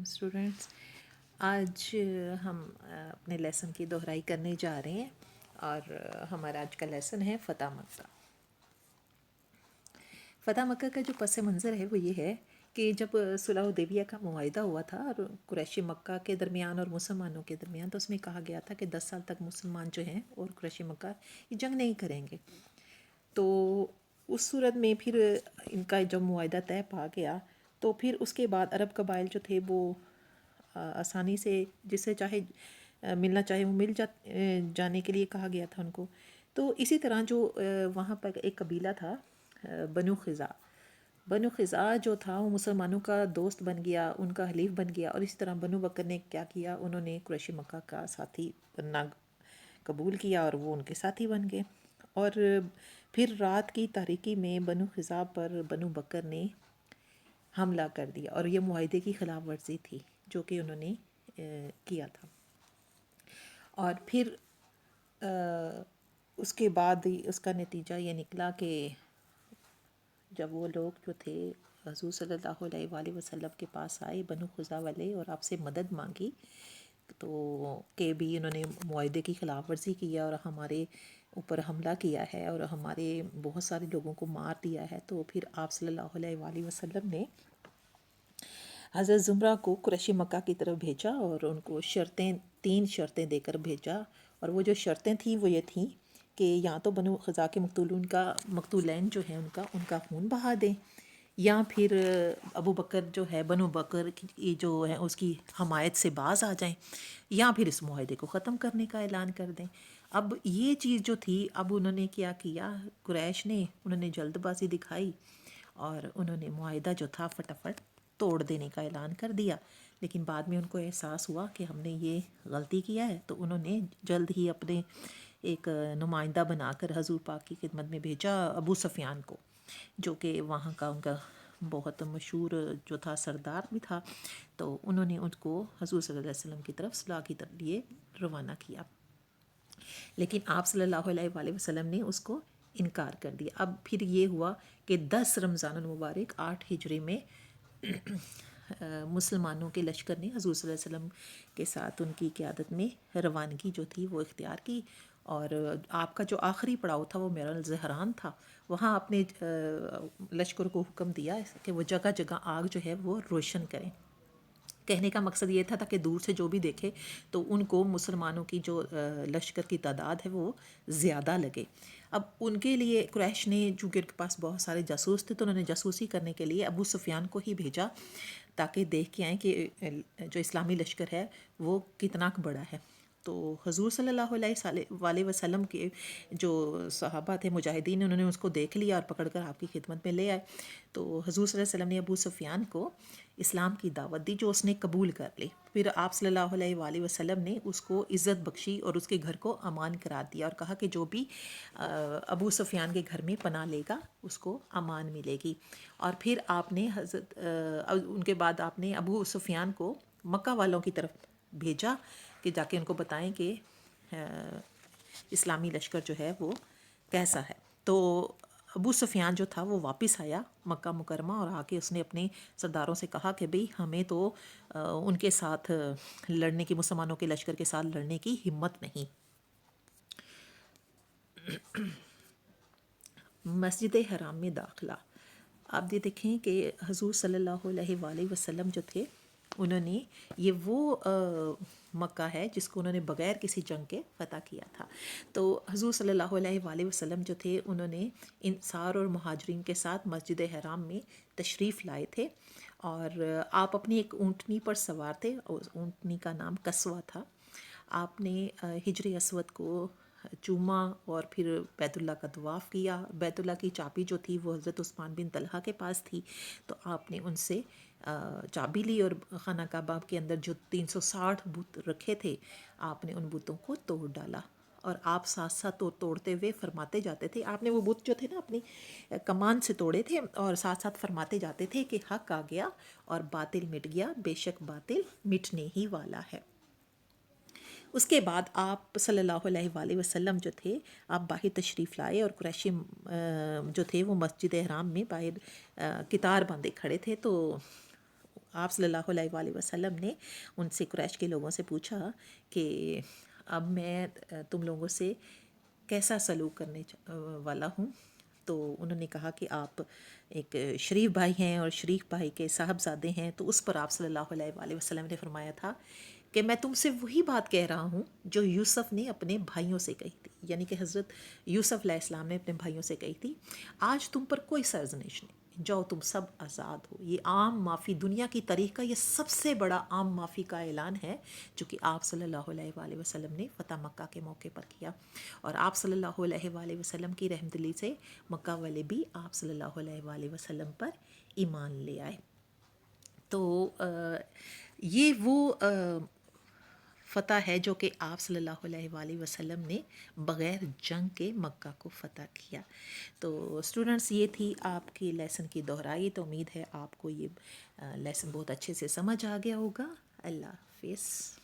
Students, آج ہم اپنے لیسن کی دہرائی کرنے جا رہے ہیں اور ہمارا آج کا لیسن ہے فتح مکہ۔ فتح مکہ کا جو پس منظر ہے وہ یہ ہے کہ جب صلح حدیبیہ کا معاہدہ ہوا تھا اور قریشی مکہ کے درمیان اور مسلمانوں کے درمیان، تو اس میں کہا گیا تھا کہ 10 سال تک مسلمان جو ہیں اور قریشی مکہ یہ جنگ نہیں کریں گے۔ تو اس صورت میں پھر ان کا جب معاہدہ طے پا گیا تو پھر اس کے بعد عرب قبائل جو تھے وہ آسانی سے جس سے چاہے ملنا چاہے وہ مل جانے کے لیے کہا گیا تھا ان کو۔ تو اسی طرح جو وہاں پر ایک قبیلہ تھا بنو خزاع جو تھا وہ مسلمانوں کا دوست بن گیا، ان کا حلیف بن گیا، اور اسی طرح بنو بکر نے کیا کیا، انہوں نے قریشی مکہ کا ساتھی بننا قبول کیا اور وہ ان کے ساتھی بن گئے۔ اور پھر رات کی تاریکی میں بنو خزاع پر بنو بکر نے حملہ کر دیا، اور یہ معاہدے کی خلاف ورزی تھی جو کہ انہوں نے کیا تھا۔ اور پھر اس کے بعد اس کا نتیجہ یہ نکلا کہ جب وہ لوگ جو تھے حضور صلی اللہ علیہ وآلہ وسلم کے پاس آئے بنو خزاع والے اور آپ سے مدد مانگی، تو کہ بھی انہوں نے معاہدے کی خلاف ورزی کیا اور ہمارے اوپر حملہ کیا ہے اور ہمارے بہت سارے لوگوں کو مار دیا ہے، تو پھر آپ صلی اللہ علیہ وآلہ وسلم نے حضرت زمرہ کو قریشی مکہ کی طرف بھیجا اور ان کو تین شرطیں دے کر بھیجا، اور وہ جو شرطیں تھیں وہ یہ تھیں کہ یا تو بنو خزاع کے مقتولین جو ہیں ان کا خون بہا دیں، یا پھر ابو بکر جو ہے بنو بکر کی جو ہے اس کی حمایت سے باز آ جائیں، یا پھر اس معاہدے کو ختم کرنے کا اعلان کر دیں۔ اب یہ چیز جو تھی، اب انہوں نے کیا قریش نے انہوں نے جلد بازی دکھائی اور انہوں نے معاہدہ جو تھا فٹافٹ توڑ دینے کا اعلان کر دیا۔ لیکن بعد میں ان کو احساس ہوا کہ ہم نے یہ غلطی کیا ہے، تو انہوں نے جلد ہی اپنے ایک نمائندہ بنا کر حضور پاک کی خدمت میں بھیجا ابو سفیان کو، جو کہ وہاں کا ان کا بہت مشہور جو تھا سردار بھی تھا۔ تو انہوں نے ان کو حضور صلی اللہ علیہ وسلم کی طرف صلح کے لیے روانہ کیا، لیکن آپ صلی اللہ علیہ وآلہ وسلم نے اس کو انکار کر دیا۔ اب پھر یہ ہوا کہ 10 رمضان المبارک 8 ہجری میں مسلمانوں کے لشکر نے حضور صلی اللہ علیہ وسلم کے ساتھ ان کی قیادت میں روانگی جو تھی وہ اختیار کی، اور آپ کا جو آخری پڑاؤ تھا وہ میرا الزہران تھا۔ وہاں اپنے لشکر کو حکم دیا کہ وہ جگہ جگہ آگ جو ہے وہ روشن کریں۔ کہنے کا مقصد یہ تھا تاکہ دور سے جو بھی دیکھے تو ان کو مسلمانوں کی جو لشکر کی تعداد ہے وہ زیادہ لگے۔ اب ان کے لیے قریش نے چونکہ ان کے پاس بہت سارے جاسوس تھے، تو انہوں نے جاسوسی کرنے کے لیے ابو سفیان کو ہی بھیجا تاکہ دیکھ کے آئیں کہ جو اسلامی لشکر ہے وہ کتنا بڑا ہے۔ تو حضور صلی اللہ علیہ وآلہ وسلم کے جو صحابہ تھے مجاہدین، انہوں نے اس کو دیکھ لیا اور پکڑ کر آپ کی خدمت میں لے آئے۔ تو حضور صلی اللہ علیہ وسلم نے ابو سفیان کو اسلام کی دعوت دی، جو اس نے قبول کر لی۔ پھر آپ صلی اللہ علیہ وآلہ وسلم نے اس کو عزت بخشی اور اس کے گھر کو امان قرار دیا، اور کہا کہ جو بھی ابو سفیان کے گھر میں پناہ لے گا اس کو امان ملے گی۔ اور پھر آپ نے ان کے بعد آپ نے ابو سفیان کو مکہ والوں کی طرف بھیجا کہ جا کے ان کو بتائیں کہ اسلامی لشکر جو ہے وہ کیسا ہے۔ تو ابو سفیان جو تھا وہ واپس آیا مکہ مکرمہ، اور آ کے اس نے اپنے سرداروں سے کہا کہ بھئی ہمیں تو ان کے ساتھ لڑنے کی، مسلمانوں کے لشکر کے ساتھ لڑنے کی ہمت نہیں۔ مسجد حرام میں داخلہ، آپ یہ دیکھیں کہ حضور صلی اللہ علیہ وآلہ وسلم جو تھے انہوں نے یہ وہ مکہ ہے جس کو انہوں نے بغیر کسی جنگ کے فتح کیا تھا۔ تو حضور صلی اللہ علیہ وآلہ وسلم جو تھے انہوں نے انصار اور مہاجرین کے ساتھ مسجد حرام میں تشریف لائے تھے، اور آپ اپنی ایک اونٹنی پر سوار تھے، اور اونٹنی کا نام قصوہ تھا۔ آپ نے حجر اسود کو چوما اور پھر بیت اللہ کا طواف کیا۔ بیت اللہ کی چابی جو تھی وہ حضرت عثمان بن طلحہ کے پاس تھی، تو آپ نے ان سے چابی لی، اور خانہ کعبہ کے اندر جو 360 بت رکھے تھے آپ نے ان بتوں کو توڑ ڈالا، اور آپ ساتھ ساتھ توڑتے ہوئے فرماتے جاتے تھے۔ آپ نے وہ بت جو تھے نا اپنی کمان سے توڑے تھے، اور ساتھ ساتھ فرماتے جاتے تھے کہ حق آ گیا اور باطل مٹ گیا، بے شک باطل مٹنے ہی والا ہے۔ اس کے بعد آپ صلی اللہ علیہ وآلہ وسلم جو تھے آپ باہر تشریف لائے، اور قریشی جو تھے وہ مسجد حرام میں باہر قطار باندھے کھڑے تھے۔ تو آپ صلی اللہ علیہ وآلہ وسلم نے ان سے قریش کے لوگوں سے پوچھا کہ اب میں تم لوگوں سے کیسا سلوک کرنے والا ہوں. تو انہوں نے کہا کہ آپ ایک شریف بھائی ہیں اور شریف بھائی کے صاحبزادے ہیں. تو اس پر آپ صلی اللہ علیہ وآلہ وسلم نے فرمایا تھا کہ میں تم سے وہی بات کہہ رہا ہوں جو یوسف نے اپنے بھائیوں سے کہی تھی، یعنی کہ حضرت یوسف علیہ السلام نے اپنے بھائیوں سے کہی تھی، آج تم پر کوئی سرزنش نہیں، جاؤ تم سب آزاد ہو. یہ عام معافی، دنیا کی تاریخ کا یہ سب سے بڑا عام معافی کا اعلان ہے جو کہ آپ صلی اللہ علیہ وآلہ وسلم نے فتح مکہ کے موقع پر کیا. اور آپ صلی اللہ علیہ وآلہ وسلم کی رحمت دلی سے مکہ والے بھی آپ صلی اللہ علیہ وآلہ وسلم پر ایمان لے آئے. تو یہ وہ فتح ہے جو کہ آپ صلی اللہ علیہ وآلہ وسلم نے بغیر جنگ کے مکہ کو فتح کیا. تو اسٹوڈنٹس، یہ تھی آپ کی لیسن کی دہرائی. تو امید ہے آپ کو یہ لیسن بہت اچھے سے سمجھ آ گیا ہوگا. اللہ حافظ.